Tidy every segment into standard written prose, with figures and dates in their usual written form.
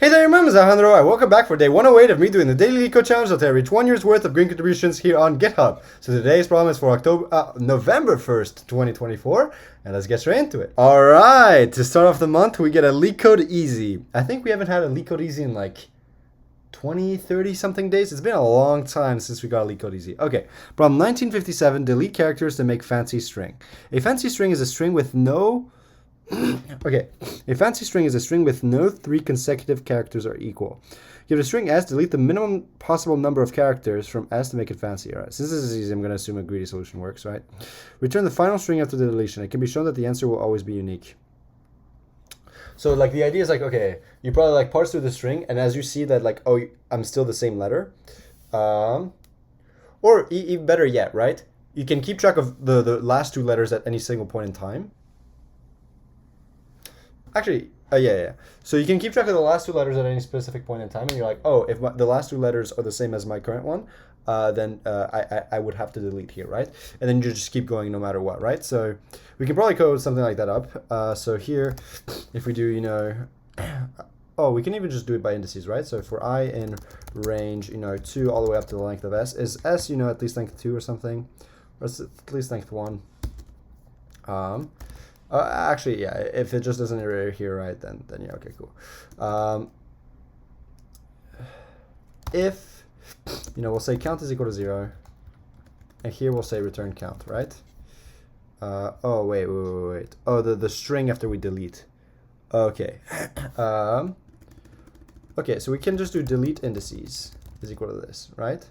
Hey there, members, Alejandro. Welcome back for day 108 of me doing the Daily LeetCode challenge until I reach 1 year's worth of green contributions here on GitHub. So today's problem is for November 1st, 2024, and let's get straight into it. All right, to start off the month, we get a LeetCode Easy. I think we haven't had a LeetCode Easy in like 20, 30 something days. It's been a long time since we got a LeetCode Easy. Okay, problem 1957, delete characters to make fancy string. A fancy string is a string with no... Okay, a fancy string is a string with no 3 consecutive characters are equal. Give the string s, delete the minimum possible number of characters from s to make it fancy. All right, since this is easy, I'm going to assume a greedy solution works, right? Return the final string after the deletion. It can be shown that the answer will always be unique. So like the idea is like, okay, you probably like parse through the string, and as you see that like, oh, I'm still the same letter. Or even better yet, right? You can keep track of the last 2 letters at any single point in time. Actually, yeah. So you can keep track of the last 2 letters at any specific point in time, and you're like, oh, if the last 2 letters are the same as my current one, then I would have to delete here, right? And then you just keep going no matter what, right? So we can probably code something like that up. So here, if we do, you know, oh, we can even just do it by indices, right? So for I in range, you know, 2 all the way up to the length of s, is s, you know, at least length 2 or something, or at least length 1. Actually, yeah, if it just doesn't error here, right, then yeah, okay, cool. If, you know, we'll say count is equal to 0, and here we'll say return count, right? Oh, wait. Oh, the string after we delete. Okay. Okay, so we can just do delete indices is equal to this, right?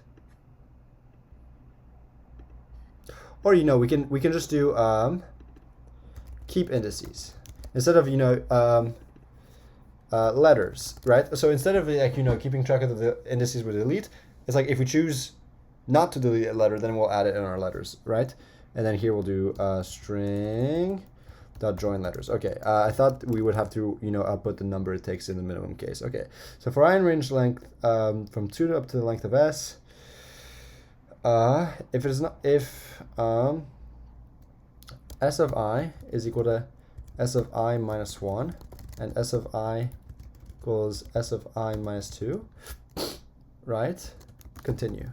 Or, you know, we can just do keep indices instead of, you know, letters, right? So instead of like, you know, keeping track of the indices with delete, it's like if we choose not to delete a letter, then we'll add it in our letters, right? And then here we'll do string dot join letters. Okay, I thought we would have to, you know, output the number it takes in the minimum case. Okay, so for I in range length from 2 up to the length of s, if it is not, if s of I is equal to s of I minus 1, and s of I equals s of I minus 2, right? Continue.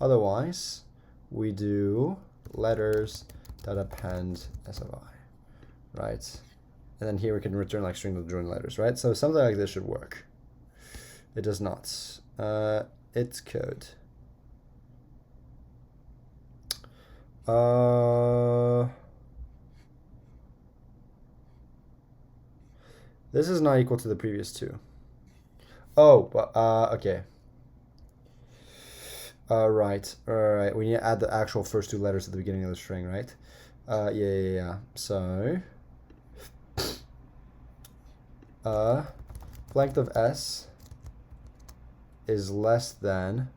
Otherwise, we do letters that append s of I, right? And then here we can return like string of join letters, right? So something like this should work. It does not. It's code. This is not equal to the previous 2. Oh, okay. Right. We need to add the actual first 2 letters at the beginning of the string, right? Yeah. So, length of s is less than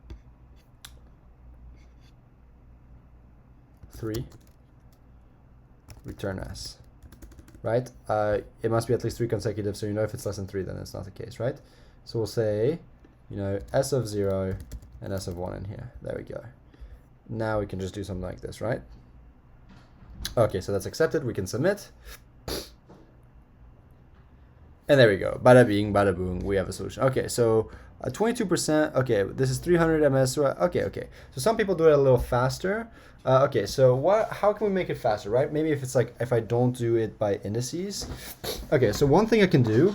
3. Return s. Right? It must be at least 3 consecutive, so you know if it's less than 3, then it's not the case, right? So we'll say, you know, s of 0 and s of 1 in here. There we go. Now we can just do something like this, right? Okay, so that's accepted. We can submit. And there we go. Bada bing, bada boom. We have a solution. Okay, so 22%. Okay, this is 300 ms. Okay. So some people do it a little faster. Okay, so how can we make it faster, right? Maybe if it's like, if I don't do it by indices. Okay, so one thing I can do,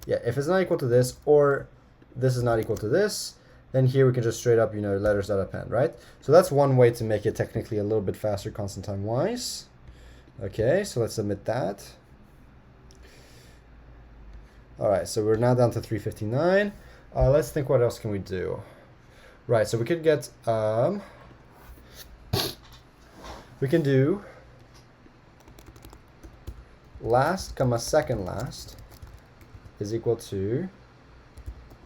yeah, if it's not equal to this, or this is not equal to this, then here we can just straight up, you know, letters that append, right? So that's one way to make it technically a little bit faster constant time wise. Okay, so let's submit that. All right, so we're now down to 359. Let's think, what else can we do? Right, so we could get, we can do last comma second last is equal to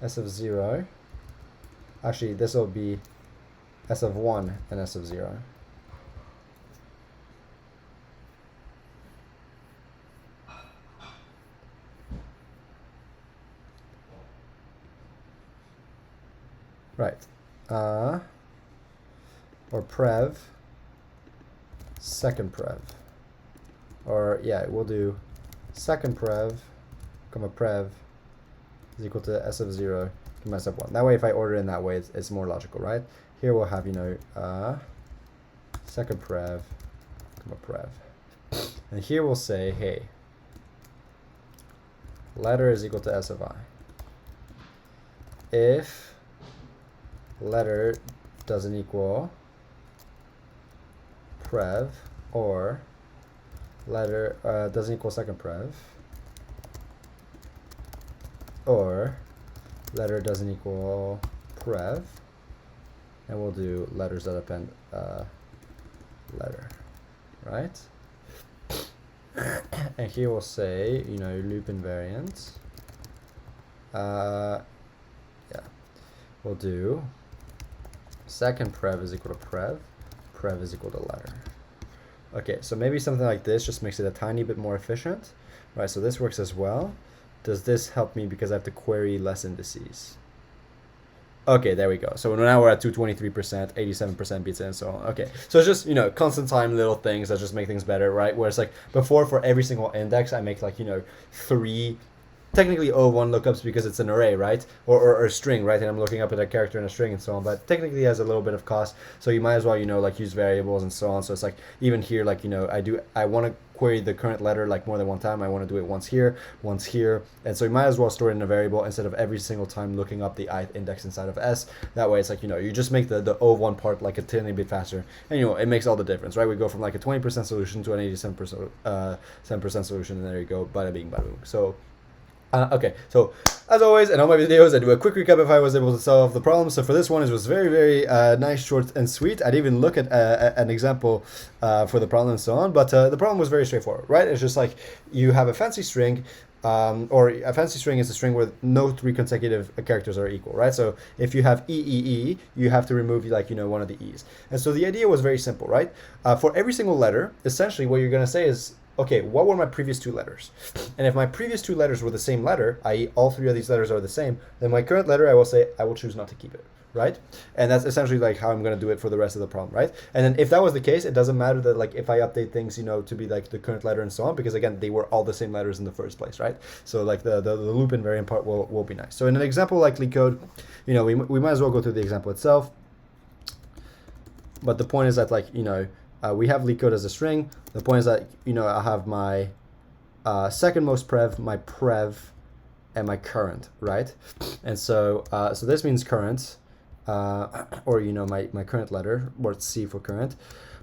s of 0. Actually, this will be s of 1 and s of 0. Right. Or prev second prev. Or yeah, we'll do second prev comma prev is equal to s of 0, comma s of 1. That way, if I order it in that way, it's more logical, right? Here we'll have, you know, second prev, comma prev. And here we'll say, hey, letter is equal to s of I. If letter doesn't equal prev, or letter doesn't equal second prev, or letter doesn't equal prev, and we'll do letters that append letter, right? And here we'll say, you know, loop invariant. Yeah, we'll do second prev is equal to prev, prev is equal to letter. Okay, so maybe something like this just makes it a tiny bit more efficient, right? So this works as well. Does this help me because I have to query less indices? Okay, there we go. So now we're at 223%, 87% beats it, and so on. Okay, so it's just, you know, constant time little things that just make things better, right? Whereas like before, for every single index, I make like, you know, 3 technically O1 lookups because it's an array, right? Or a string, right? And I'm looking up at a character in a string and so on, but technically it has a little bit of cost. So you might as well, you know, like use variables and so on. So it's like, even here, like, you know, I want to query the current letter like more than one time. I want to do it once here. And so you might as well store it in a variable instead of every single time looking up the ith index inside of S. That way it's like, you know, you just make the O1 part like a tiny bit faster. And, you know, it makes all the difference, right? We go from like a 20% solution to an 87% 7% solution, and there you go, bada bing, bada boom. So, okay, so as always, in all my videos, I do a quick recap if I was able to solve the problem. So for this one, it was very, very nice, short, and sweet. I'd even look at an example for the problem and so on, but the problem was very straightforward, right? It's just like you have a fancy string, or a fancy string is a string where no 3 consecutive characters are equal, right? So if you have E, you have to remove, like, you know, one of the E's. And so the idea was very simple, right? For every single letter, essentially what you're going to say is, okay, what were my previous 2 letters? And if my previous 2 letters were the same letter, i.e. all 3 of these letters are the same, then my current letter, I will say, I will choose not to keep it, right? And that's essentially like how I'm going to do it for the rest of the problem, right? And then if that was the case, it doesn't matter that, like, if I update things, you know, to be like the current letter and so on, because again, they were all the same letters in the first place, right? So like the loop invariant part will be nice. So in an example like LeetCode, you know, we might as well go through the example itself. But the point is that, like, you know, we have LeetCode as a string. The point is that, you know, I have my second most prev, my prev, and my current, right? And so so this means current, or, you know, my current letter, or C for current,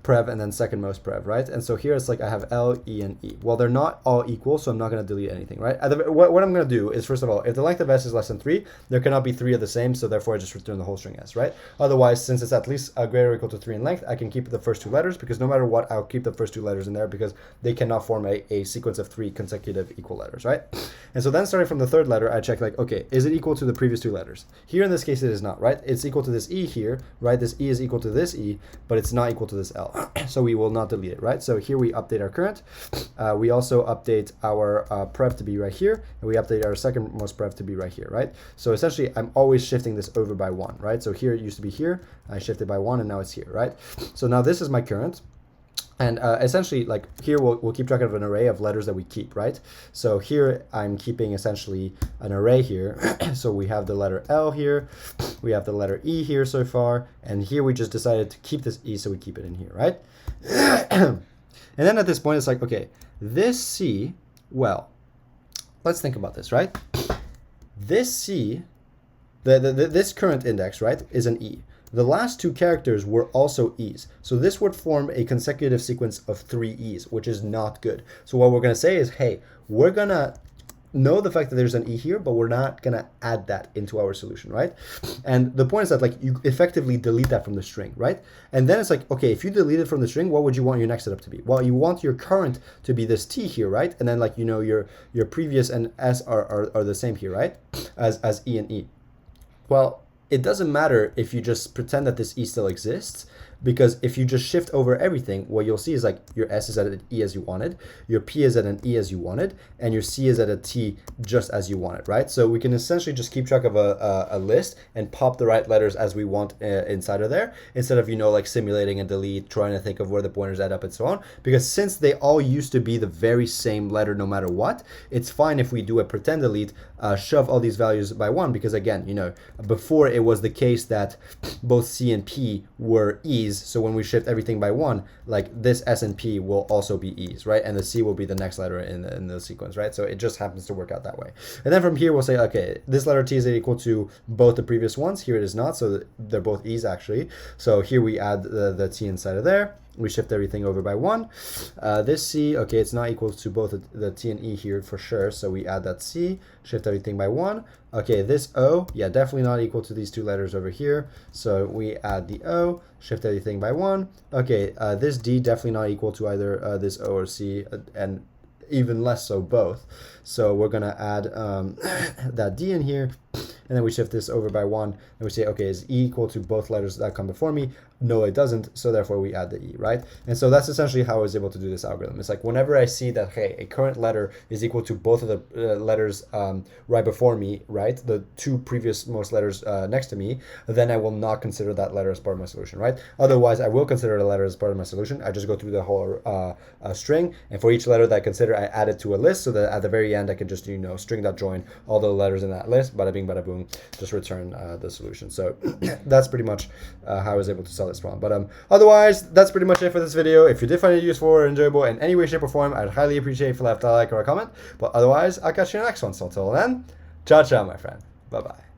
prev, and then second most prev, right? And so here it's like I have L, E, and E. Well, they're not all equal, so I'm not going to delete anything, right? What I'm going to do is, first of all, if the length of S is less than 3, there cannot be 3 of the same, so therefore I just return the whole string S, right? Otherwise, since it's at least greater or equal to 3 in length, I can keep the first 2 letters, because no matter what, I'll keep the first 2 letters in there, because they cannot form a sequence of 3 consecutive equal letters, right? And so then starting from the third letter, I check, like, okay, is it equal to the previous 2 letters? Here in this case, it is not, right? It's equal to this E here, right? This E is equal to this E, but it's not equal to this L. So we will not delete it, right? So here we update our current. We also update our prev to be right here, and we update our second most prev to be right here, right? So essentially, I'm always shifting this over by 1, right? So here it used to be here, I shifted by 1, and now it's here, right? So now this is my current. And essentially, like, here we'll keep track of an array of letters that we keep, right? So here I'm keeping essentially an array here. So we have the letter L here, we have the letter E here so far, and here we just decided to keep this E, so we keep it in here, right? And then at this point, it's like, okay, this C, well, let's think about this, right? This C, this current index, right, is an E. The last 2 characters were also E's. So this would form a consecutive sequence of 3 E's, which is not good. So what we're going to say is, hey, we're going to know the fact that there's an E here, but we're not going to add that into our solution, right? And the point is that, like, you effectively delete that from the string, right? And then it's like, okay, if you delete it from the string, what would you want your next setup to be? Well, you want your current to be this T here, right? And then, like, you know, your previous and S are the same here, right? As E and E. Well, it doesn't matter if you just pretend that this E still exists, because if you just shift over everything, what you'll see is like your S is at an E as you wanted, your P is at an E as you wanted, and your C is at a T just as you want it, right? So we can essentially just keep track of a list and pop the right letters as we want inside of there, instead of, like simulating a delete, trying to think of where the pointers add up and so on. Because since they all used to be the very same letter no matter what, it's fine if we do a pretend delete, shove all these values by 1, because again, before it was the case that both C and P were E's, so when we shift everything by 1, like this S and P will also be E's, right? And the C will be the next letter in the sequence, right? So it just happens to work out that way. And then from here, we'll say, okay, this letter T is equal to both the previous ones. Here it is not, so they're both E's actually. So here we add the T inside of there. We shift everything over by 1. This C, okay, it's not equal to both the T and E here for sure, so we add that C, shift everything by 1. Okay, this O, yeah, definitely not equal to these two letters over here, so we add the O, shift everything by 1. Okay, this D definitely not equal to either this O or C, and even less so both. So we're gonna add that D in here, and then we shift this over by 1, and we say, okay, is E equal to both letters that come before me? No, it doesn't, so therefore we add the E, right? And so that's essentially how I was able to do this algorithm. It's like whenever I see that, hey, a current letter is equal to both of the letters right before me, right, the two previous most letters next to me, then I will not consider that letter as part of my solution, right? Otherwise, I will consider the letter as part of my solution. I just go through the whole string, and for each letter that I consider, I add it to a list, so that at the very end, I can just, string.join all the letters in that list, bada bing, bada boom, just return the solution. So that's pretty much how I was able to solve this problem. But otherwise, that's pretty much it for this video. If you did find it useful or enjoyable in any way, shape, or form, I'd highly appreciate if you left a like or a comment. But otherwise, I'll catch you in the next one. So until then, ciao, ciao, my friend. Bye-bye.